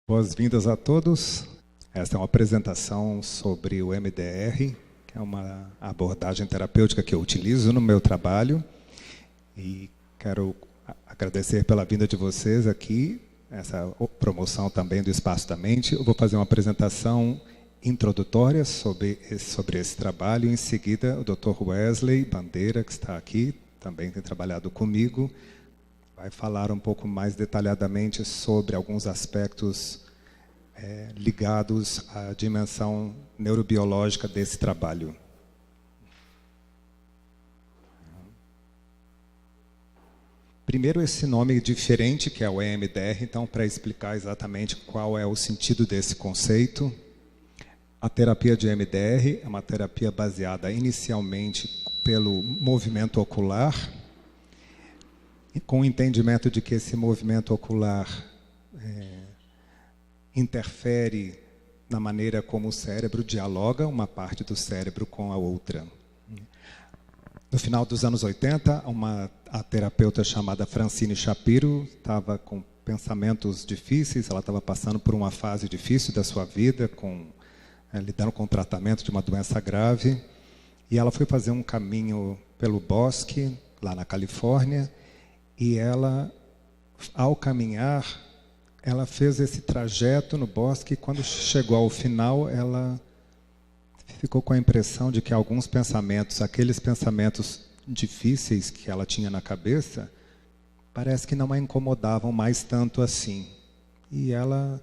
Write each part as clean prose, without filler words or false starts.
Boas-vindas a todos. Esta é uma apresentação sobre o MDR, que é uma abordagem terapêutica que eu utilizo no meu trabalho. E quero agradecer pela vinda de vocês aqui, essa promoção também do Espaço da Mente. Eu vou fazer uma apresentação introdutória sobre esse trabalho. Em seguida, o Dr. Wesley Bandeira, que está aqui, também tem trabalhado comigo, vai falar um pouco mais detalhadamente sobre alguns aspectos ligados à dimensão neurobiológica desse trabalho. Primeiro, esse nome diferente, que é o EMDR, então, para explicar exatamente qual é o sentido desse conceito. A terapia de EMDR é uma terapia baseada inicialmente pelo movimento ocular, com o entendimento de que esse movimento ocular interfere na maneira como o cérebro dialoga uma parte do cérebro com a outra. No final dos anos 80, a terapeuta chamada Francine Shapiro estava com pensamentos difíceis, ela estava passando por uma fase difícil da sua vida, lidando com o tratamento de uma doença grave, e ela foi fazer um caminho pelo bosque, lá na Califórnia, e ela, ao caminhar, ela fez esse trajeto no bosque, e quando chegou ao final, ela ficou com a impressão de que alguns pensamentos, aqueles pensamentos difíceis que ela tinha na cabeça, parece que não a incomodavam mais tanto assim. E ela,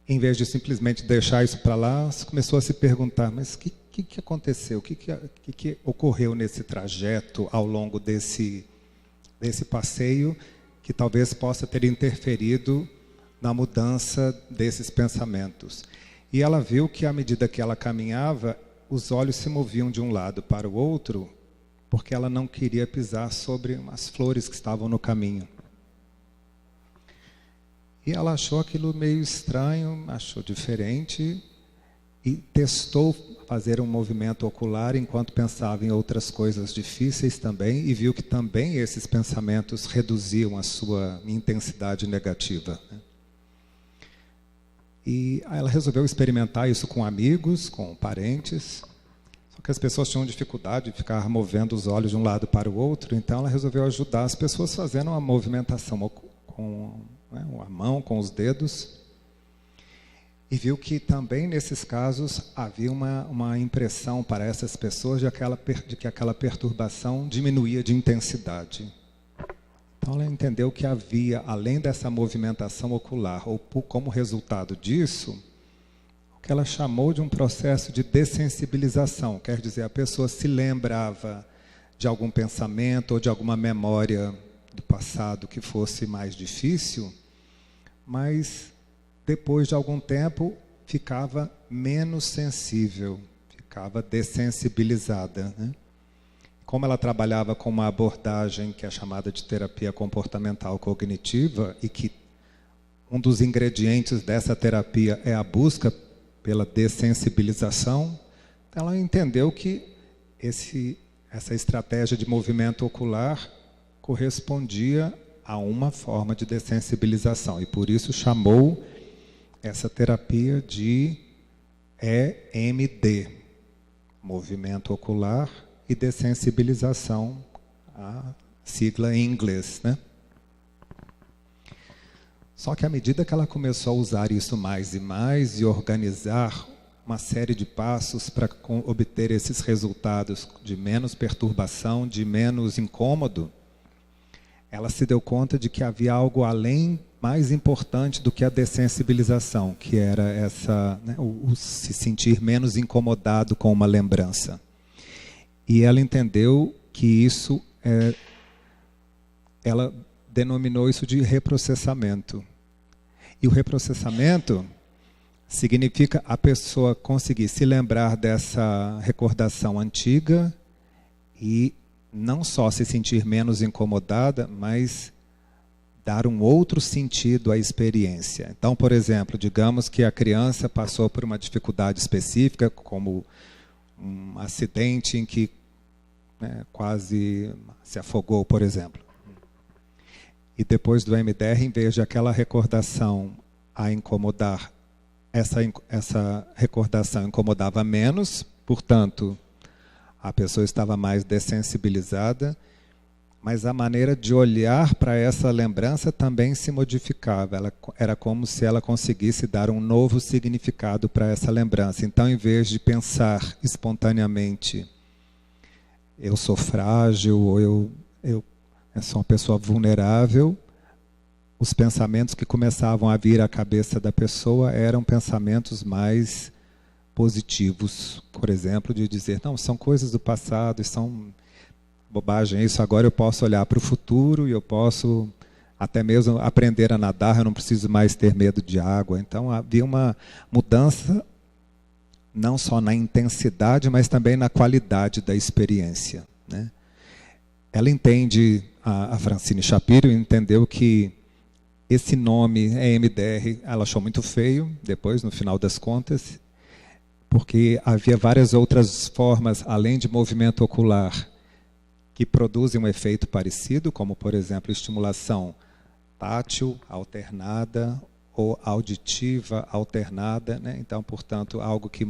em vez de simplesmente deixar isso para lá, começou a se perguntar, mas o que aconteceu? O que ocorreu nesse trajeto ao longo desse passeio que talvez possa ter interferido na mudança desses pensamentos? E ela viu que, à medida que ela caminhava, os olhos se moviam de um lado para o outro, porque ela não queria pisar sobre as flores que estavam no caminho. E ela achou aquilo meio estranho, achou diferente, e testou fazer um movimento ocular enquanto pensava em outras coisas difíceis também, e viu que também esses pensamentos reduziam a sua intensidade negativa. E ela resolveu experimentar isso com amigos, com parentes, só que as pessoas tinham dificuldade de ficar movendo os olhos de um lado para o outro, então ela resolveu ajudar as pessoas fazendo uma movimentação com a mão, com os dedos, e viu que também nesses casos havia uma impressão para essas pessoas de que aquela perturbação diminuía de intensidade. Então ela entendeu que havia, além dessa movimentação ocular, ou como resultado disso, o que ela chamou de um processo de dessensibilização. Quer dizer, a pessoa se lembrava de algum pensamento ou de alguma memória do passado que fosse mais difícil, mas depois de algum tempo ficava menos sensível, ficava dessensibilizada, né? Como ela trabalhava com uma abordagem que é chamada de terapia comportamental cognitiva, e que um dos ingredientes dessa terapia é a busca pela dessensibilização, ela entendeu que essa estratégia de movimento ocular correspondia a uma forma de dessensibilização, e por isso chamou essa terapia de EMD, movimento ocular e dessensibilização, a sigla em inglês, né? Só que à medida que ela começou a usar isso mais e mais e organizar uma série de passos para obter esses resultados de menos perturbação, de menos incômodo, ela se deu conta de que havia algo além, mais importante do que a dessensibilização, que era o se sentir menos incomodado com uma lembrança. E ela entendeu que isso, ela denominou isso de reprocessamento. E o reprocessamento significa a pessoa conseguir se lembrar dessa recordação antiga e não só se sentir menos incomodada, mas dar um outro sentido à experiência. Então, por exemplo, digamos que a criança passou por uma dificuldade específica, como um acidente em que quase se afogou, por exemplo. E depois do MDR, em vez de aquela recordação a incomodar, essa recordação incomodava menos, portanto, a pessoa estava mais dessensibilizada, mas a maneira de olhar para essa lembrança também se modificava. Era como se ela conseguisse dar um novo significado para essa lembrança. Então, em vez de pensar espontaneamente, eu sou frágil, ou eu sou uma pessoa vulnerável, os pensamentos que começavam a vir à cabeça da pessoa eram pensamentos mais positivos. Por exemplo, de dizer, não, são coisas do passado, são bobagem isso, agora eu posso olhar para o futuro e eu posso até mesmo aprender a nadar, eu não preciso mais ter medo de água. Então havia uma mudança não só na intensidade, mas também na qualidade da experiência, né? Ela entende, a Francine Shapiro entendeu que esse nome EMDR, ela achou muito feio, depois, no final das contas, porque havia várias outras formas, além de movimento ocular, que produzem um efeito parecido, como, por exemplo, estimulação tátil alternada ou auditiva alternada, né? Então, portanto, algo que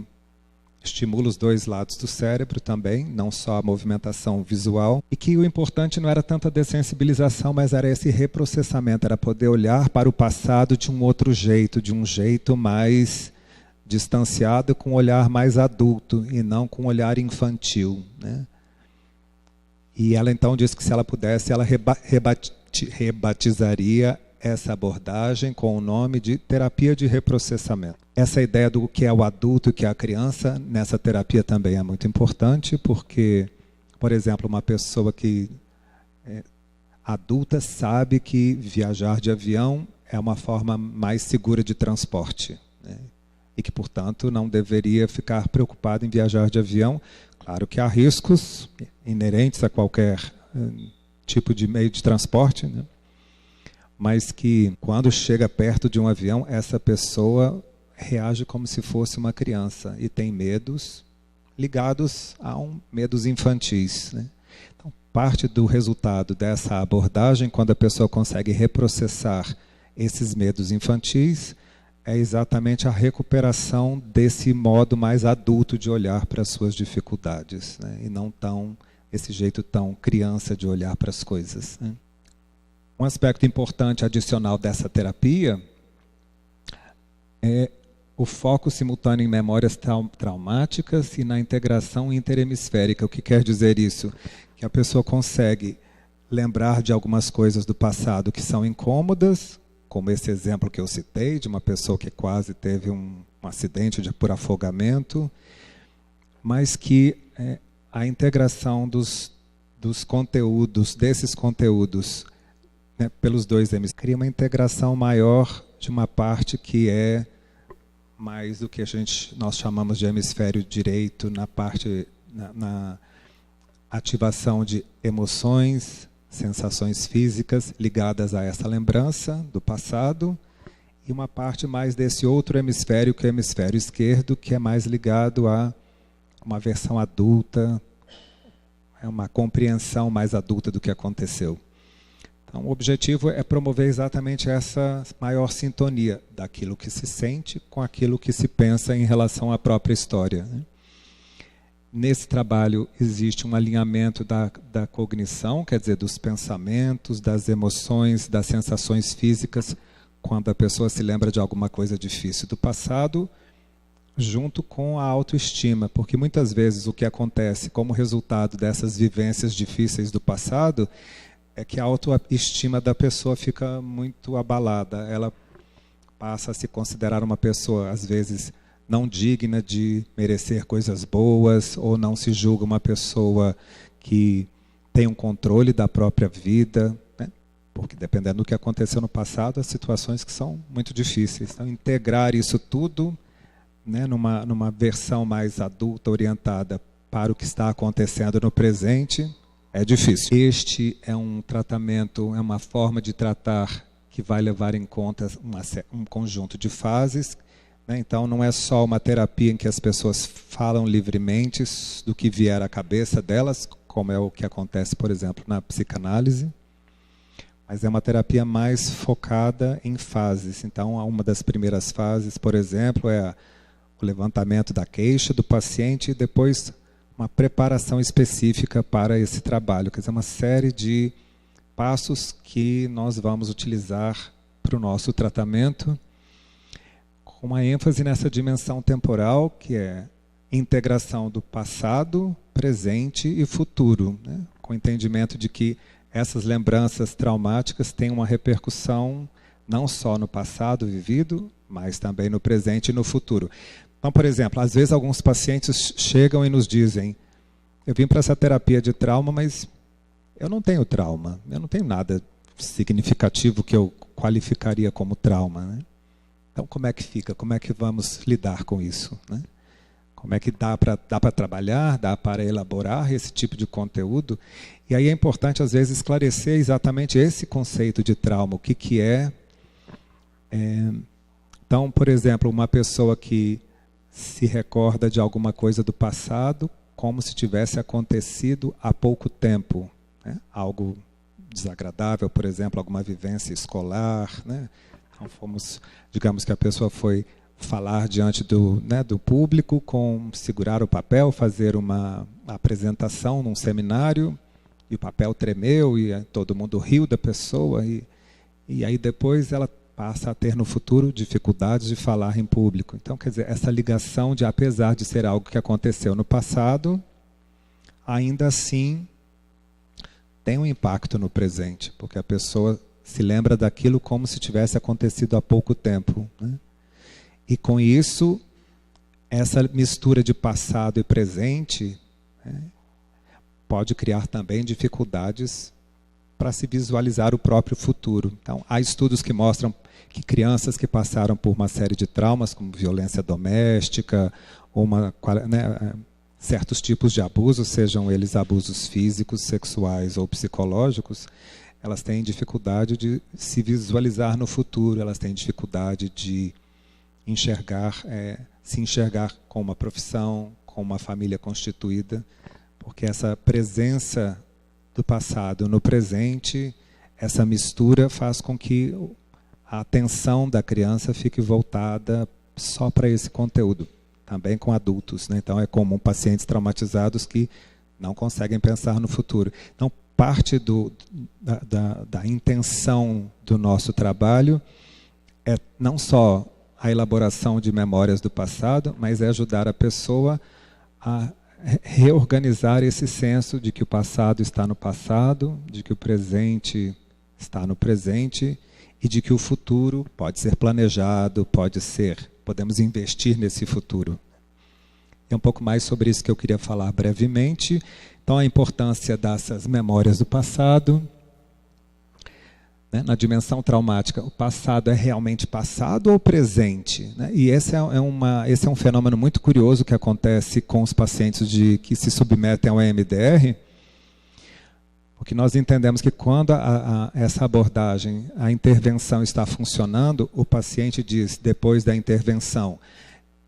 estimula os dois lados do cérebro também, não só a movimentação visual, e que o importante não era tanto a dessensibilização, mas era esse reprocessamento, era poder olhar para o passado de um outro jeito, de um jeito mais distanciado, com um olhar mais adulto, e não com um olhar infantil, né? E ela então disse que se ela pudesse, ela rebatizaria essa abordagem com o nome de terapia de reprocessamento. Essa ideia do que é o adulto e o que é a criança, nessa terapia também é muito importante, porque, por exemplo, uma pessoa que é adulta sabe que viajar de avião é uma forma mais segura de transporte, né? E que, portanto, não deveria ficar preocupado em viajar de avião. Claro que há riscos inerentes a qualquer tipo de meio de transporte, né? Mas que, quando chega perto de um avião, essa pessoa reage como se fosse uma criança e tem medos ligados a medos infantis, né? Então, parte do resultado dessa abordagem, quando a pessoa consegue reprocessar esses medos infantis, é exatamente a recuperação desse modo mais adulto de olhar para as suas dificuldades, né? E não esse jeito tão criança de olhar para as coisas, né? Um aspecto importante adicional dessa terapia é o foco simultâneo em memórias traumáticas e na integração interhemisférica. O que quer dizer isso? Que a pessoa consegue lembrar de algumas coisas do passado que são incômodas, como esse exemplo que eu citei, de uma pessoa que quase teve um acidente por afogamento, mas que a integração dos conteúdos, desses conteúdos, né, pelos dois hemisférios, cria uma integração maior de uma parte que é mais do que nós chamamos de hemisfério direito, na ativação de emoções, sensações físicas ligadas a essa lembrança do passado, e uma parte mais desse outro hemisfério, que é o hemisfério esquerdo, que é mais ligado a uma versão adulta, uma compreensão mais adulta do que aconteceu. Então, o objetivo é promover exatamente essa maior sintonia daquilo que se sente com aquilo que se pensa em relação à própria história, né? Nesse trabalho existe um alinhamento da cognição, quer dizer, dos pensamentos, das emoções, das sensações físicas, quando a pessoa se lembra de alguma coisa difícil do passado, junto com a autoestima, porque muitas vezes o que acontece como resultado dessas vivências difíceis do passado é que a autoestima da pessoa fica muito abalada. Ela passa a se considerar uma pessoa, às vezes, não digna de merecer coisas boas, ou não se julga uma pessoa que tem um controle da própria vida, né? Porque, dependendo do que aconteceu no passado, há situações que são muito difíceis. Então, integrar isso tudo, né, numa versão mais adulta, orientada para o que está acontecendo no presente, é difícil. Este é um tratamento, é uma forma de tratar que vai levar em conta um conjunto de fases, né? Então, não é só uma terapia em que as pessoas falam livremente do que vier à cabeça delas, como é o que acontece, por exemplo, na psicanálise, mas é uma terapia mais focada em fases. Então, uma das primeiras fases, por exemplo, é o levantamento da queixa do paciente e depois uma preparação específica para esse trabalho. Quer dizer, uma série de passos que nós vamos utilizar para o nosso tratamento, com uma ênfase nessa dimensão temporal, que é integração do passado, presente e futuro, né? Com o entendimento de que essas lembranças traumáticas têm uma repercussão não só no passado vivido, mas também no presente e no futuro. Então, por exemplo, às vezes alguns pacientes chegam e nos dizem: eu vim para essa terapia de trauma, mas eu não tenho trauma, eu não tenho nada significativo que eu qualificaria como trauma, né? Então, como é que fica? Como é que vamos lidar com isso, né? Como é que dá para trabalhar, dá para elaborar esse tipo de conteúdo? E aí é importante, às vezes, esclarecer exatamente esse conceito de trauma, o que é. Então, por exemplo, uma pessoa que se recorda de alguma coisa do passado como se tivesse acontecido há pouco tempo, né? Algo desagradável, por exemplo, alguma vivência escolar, né? Então, digamos que a pessoa foi falar diante do público, segurar o papel, fazer uma apresentação num seminário, e o papel tremeu, e todo mundo riu da pessoa, e aí depois ela passa a ter no futuro dificuldades de falar em público. Então, quer dizer, essa ligação de, apesar de ser algo que aconteceu no passado, ainda assim tem um impacto no presente, porque a pessoa se lembra daquilo como se tivesse acontecido há pouco tempo, né? E com isso, essa mistura de passado e presente, né, pode criar também dificuldades para se visualizar o próprio futuro. Então, há estudos que mostram que crianças que passaram por uma série de traumas, como violência doméstica, ou certos tipos de abusos, sejam eles abusos físicos, sexuais ou psicológicos, elas têm dificuldade de se visualizar no futuro, elas têm dificuldade de se enxergar com uma profissão, com uma família constituída, porque essa presença do passado no presente, essa mistura faz com que a atenção da criança fique voltada só para esse conteúdo, também com adultos, né? Então é comum pacientes traumatizados que não conseguem pensar no futuro. Então, parte da intenção do nosso trabalho é não só a elaboração de memórias do passado, mas é ajudar a pessoa a reorganizar esse senso de que o passado está no passado, de que o presente está no presente e de que o futuro pode ser planejado, podemos investir nesse futuro. É um pouco mais sobre isso que eu queria falar brevemente. Então, a importância dessas memórias do passado, né? Na dimensão traumática, o passado é realmente passado ou presente, né? E esse é um fenômeno muito curioso que acontece com os pacientes que se submetem ao EMDR, porque nós entendemos que quando essa abordagem, a intervenção está funcionando, o paciente diz, depois da intervenção,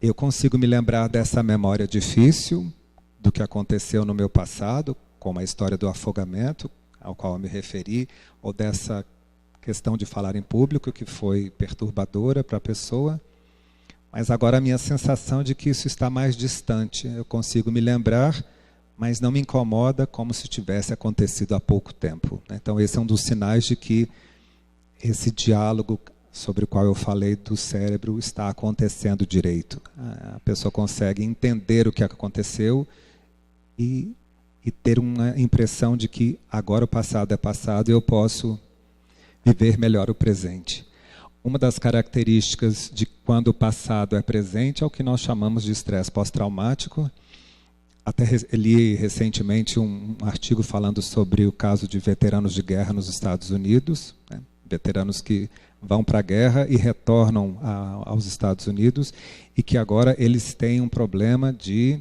eu consigo me lembrar dessa memória difícil, do que aconteceu no meu passado, como a história do afogamento, ao qual eu me referi, ou dessa questão de falar em público, que foi perturbadora para a pessoa, mas agora a minha sensação de que isso está mais distante. Eu consigo me lembrar, mas não me incomoda como se tivesse acontecido há pouco tempo. Então, esse é um dos sinais de que esse diálogo sobre o qual eu falei do cérebro está acontecendo direito. A pessoa consegue entender o que aconteceu e ter uma impressão de que agora o passado é passado e eu posso viver melhor o presente. Uma das características de quando o passado é presente é o que nós chamamos de estresse pós-traumático. Até li recentemente um artigo falando sobre o caso de veteranos de guerra nos Estados Unidos, né? Veteranos que vão para a guerra e retornam aos Estados Unidos e que agora eles têm um problema de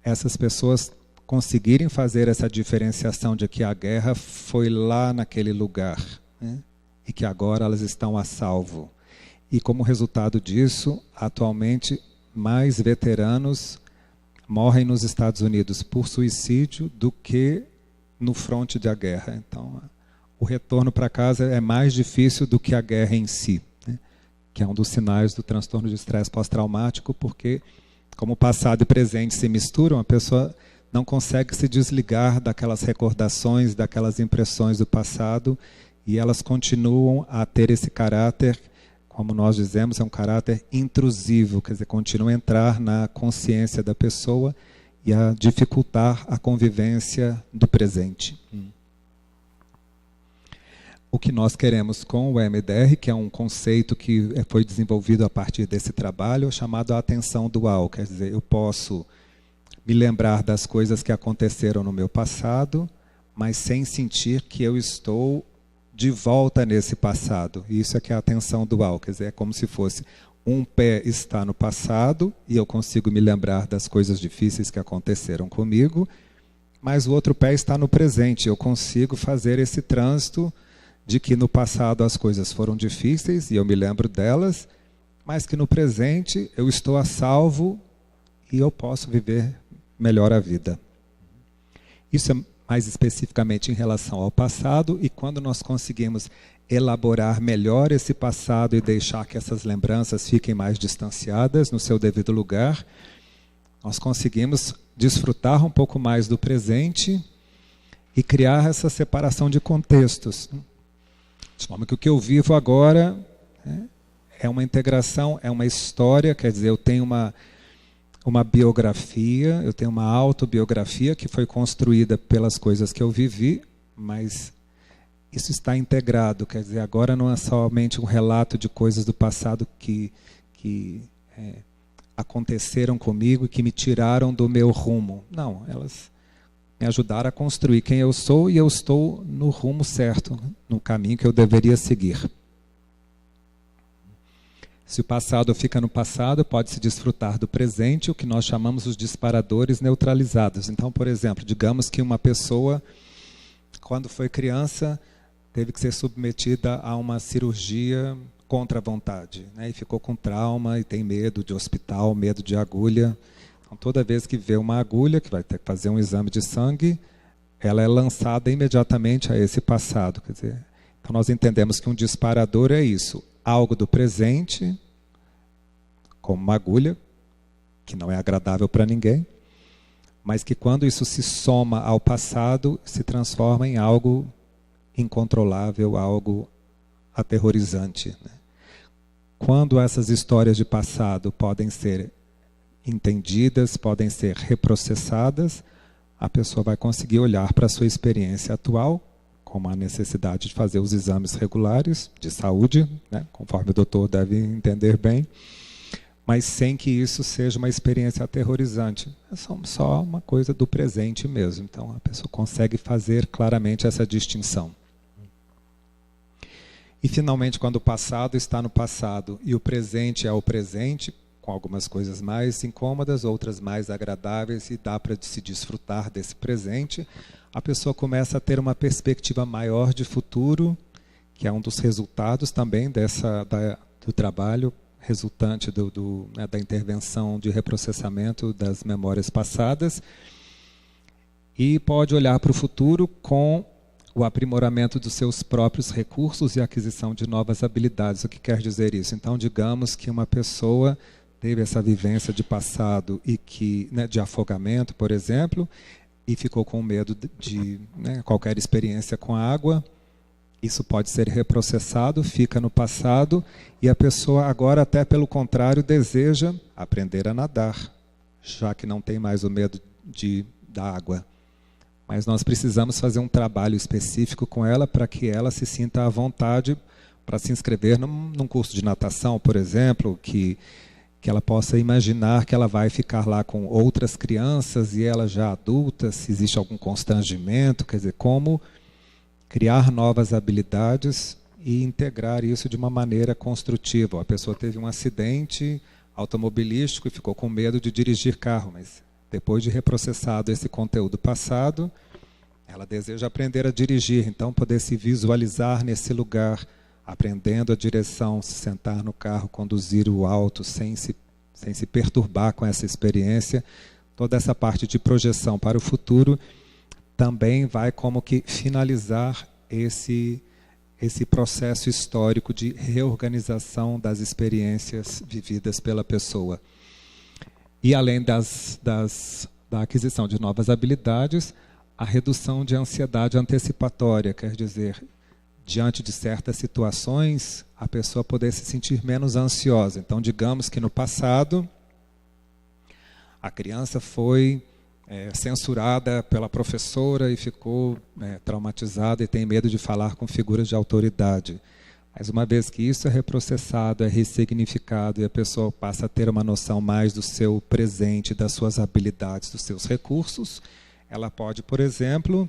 essas pessoas conseguirem fazer essa diferenciação de que a guerra foi lá naquele lugar, né? E que agora elas estão a salvo. E como resultado disso, atualmente, mais veteranos morrem nos Estados Unidos por suicídio do que no fronte da guerra. Então, o retorno para casa é mais difícil do que a guerra em si, né? Que é um dos sinais do transtorno de estresse pós-traumático, porque como o passado e o presente se misturam, a pessoa não consegue se desligar daquelas recordações, daquelas impressões do passado, e elas continuam a ter esse caráter, como nós dizemos, é um caráter intrusivo, quer dizer, continua a entrar na consciência da pessoa e a dificultar a convivência do presente. O que nós queremos com o EMDR, que é um conceito que foi desenvolvido a partir desse trabalho, chamado a atenção dual, quer dizer, eu posso me lembrar das coisas que aconteceram no meu passado, mas sem sentir que eu estou de volta nesse passado. Isso é que é a atenção dual, quer dizer, é como se fosse um pé está no passado e eu consigo me lembrar das coisas difíceis que aconteceram comigo, mas o outro pé está no presente. Eu consigo fazer esse trânsito de que no passado as coisas foram difíceis e eu me lembro delas, mas que no presente eu estou a salvo e eu posso viver melhor a vida. Isso é mais especificamente em relação ao passado, e quando nós conseguimos elaborar melhor esse passado e deixar que essas lembranças fiquem mais distanciadas no seu devido lugar, nós conseguimos desfrutar um pouco mais do presente e criar essa separação de contextos. De forma que o que eu vivo agora, né, é uma integração, é uma história, quer dizer, eu tenho uma biografia, eu tenho uma autobiografia que foi construída pelas coisas que eu vivi, mas isso está integrado, quer dizer, agora não é somente um relato de coisas do passado que aconteceram comigo e que me tiraram do meu rumo. Não, elas me ajudaram a construir quem eu sou e eu estou no rumo certo, no caminho que eu deveria seguir. Se o passado fica no passado, pode-se desfrutar do presente, o que nós chamamos os disparadores neutralizados. Então, por exemplo, digamos que uma pessoa, quando foi criança, teve que ser submetida a uma cirurgia contra a vontade, né? E ficou com trauma e tem medo de hospital, medo de agulha. Então, toda vez que vê uma agulha, que vai ter que fazer um exame de sangue, ela é lançada imediatamente a esse passado. Quer dizer, então nós entendemos que um disparador é isso. Algo do presente, como uma agulha, que não é agradável para ninguém, mas que quando isso se soma ao passado, se transforma em algo incontrolável, algo aterrorizante, né? Quando essas histórias de passado podem ser entendidas, podem ser reprocessadas, a pessoa vai conseguir olhar para a sua experiência atual, como a necessidade de fazer os exames regulares de saúde, né, conforme o doutor deve entender bem, mas sem que isso seja uma experiência aterrorizante. É só uma coisa do presente mesmo. Então, a pessoa consegue fazer claramente essa distinção. E, finalmente, quando o passado está no passado e o presente é o presente, com algumas coisas mais incômodas, outras mais agradáveis, e dá para se desfrutar desse presente, a pessoa começa a ter uma perspectiva maior de futuro, que é um dos resultados também do trabalho resultante da intervenção de reprocessamento das memórias passadas, e pode olhar para o futuro com o aprimoramento dos seus próprios recursos e a aquisição de novas habilidades. O que quer dizer isso? Então, digamos que uma pessoa teve essa vivência de passado e de afogamento, por exemplo, e ficou com medo de qualquer experiência com a água. Isso pode ser reprocessado, fica no passado, e a pessoa agora, até pelo contrário, deseja aprender a nadar, já que não tem mais o medo da água. Mas nós precisamos fazer um trabalho específico com ela para que ela se sinta à vontade para se inscrever num curso de natação, por exemplo, que ela possa imaginar que ela vai ficar lá com outras crianças e ela já adulta, se existe algum constrangimento, quer dizer, como criar novas habilidades e integrar isso de uma maneira construtiva. A pessoa teve um acidente automobilístico e ficou com medo de dirigir carro, mas depois de reprocessado esse conteúdo passado, ela deseja aprender a dirigir, então poder se visualizar nesse lugar, aprendendo a direção, se sentar no carro, conduzir o auto sem se perturbar com essa experiência. Toda essa parte de projeção para o futuro também vai como que finalizar esse processo histórico de reorganização das experiências vividas pela pessoa. E além da aquisição de novas habilidades, a redução de ansiedade antecipatória, quer dizer, diante de certas situações, a pessoa poder se sentir menos ansiosa. Então, digamos que no passado, a criança foi censurada pela professora e ficou traumatizada e tem medo de falar com figuras de autoridade. Mas uma vez que isso é reprocessado, é ressignificado e a pessoa passa a ter uma noção mais do seu presente, das suas habilidades, dos seus recursos, ela pode, por exemplo,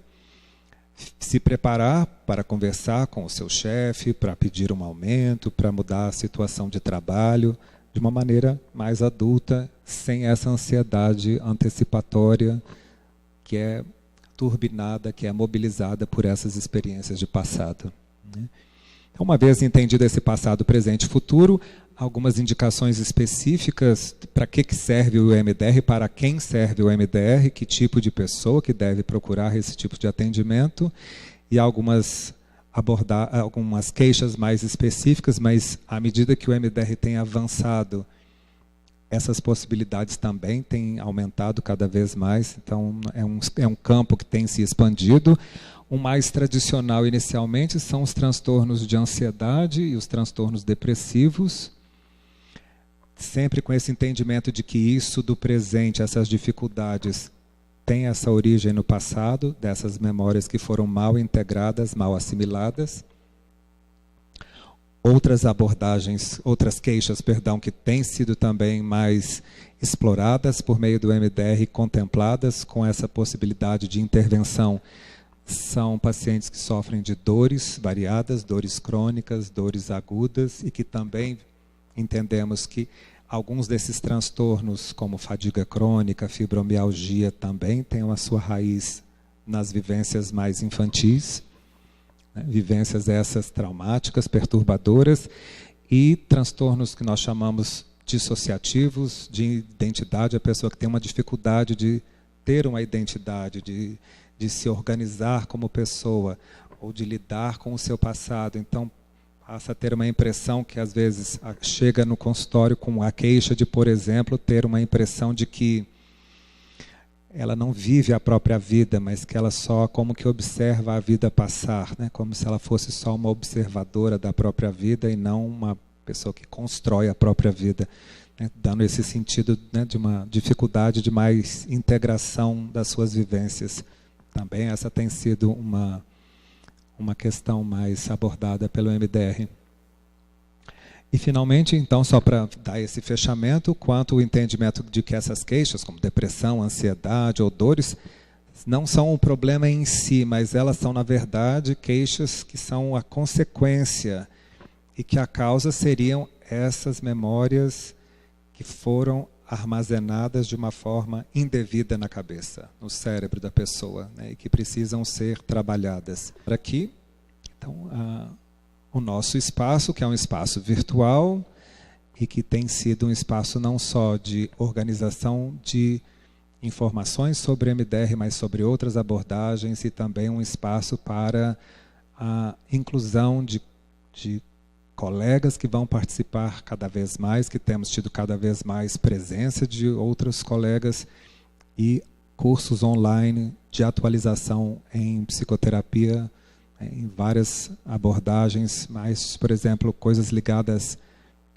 se preparar para conversar com o seu chefe, para pedir um aumento, para mudar a situação de trabalho, de uma maneira mais adulta, sem essa ansiedade antecipatória que é turbinada, que é mobilizada por essas experiências de passado. Então, uma vez entendido esse passado, presente e futuro, algumas indicações específicas para que serve o MDR, para quem serve o MDR, que tipo de pessoa que deve procurar esse tipo de atendimento, e algumas queixas mais específicas, mas à medida que o MDR tem avançado, essas possibilidades também têm aumentado cada vez mais, então é um campo que tem se expandido. O mais tradicional inicialmente são os transtornos de ansiedade e os transtornos depressivos, sempre com esse entendimento de que isso do presente, essas dificuldades, tem essa origem no passado, dessas memórias que foram mal integradas, mal assimiladas. Outras abordagens, outras queixas, que têm sido também mais exploradas por meio do MDR, contempladas com essa possibilidade de intervenção, são pacientes que sofrem de dores variadas, dores crônicas, dores agudas, e que também entendemos que alguns desses transtornos, como fadiga crônica, fibromialgia, também têm a sua raiz nas vivências mais infantis, vivências essas traumáticas, perturbadoras, e transtornos que nós chamamos dissociativos, de identidade, a pessoa que tem uma dificuldade de ter uma identidade, de se organizar como pessoa, ou de lidar com o seu passado. Então, passa a ter uma impressão que, às vezes, chega no consultório com a queixa de, por exemplo, ter uma impressão de que ela não vive a própria vida, mas que ela só como que observa a vida passar, né? Como se ela fosse só uma observadora da própria vida e não uma pessoa que constrói a própria vida, né? Dando esse sentido, né, de uma dificuldade de mais integração das suas vivências. Também essa tem sido uma questão mais abordada pelo MDR. E, finalmente, então, só para dar esse fechamento, quanto ao entendimento de que essas queixas, como depressão, ansiedade ou dores, não são um problema em si, mas elas são, na verdade, queixas que são a consequência e que a causa seriam essas memórias que foram armazenadas de uma forma indevida na cabeça, no cérebro da pessoa, né, e que precisam ser trabalhadas. Aqui, então, o nosso espaço, que é um espaço virtual e que tem sido um espaço não só de organização de informações sobre MDR, mas sobre outras abordagens, e também um espaço para a inclusão de colegas que vão participar cada vez mais, que temos tido cada vez mais presença de outros colegas, e cursos online de atualização em psicoterapia, em várias abordagens, mas, por exemplo,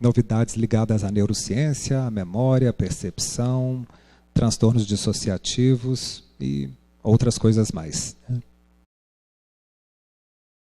novidades ligadas à neurociência, à memória, à percepção, transtornos dissociativos e outras coisas mais.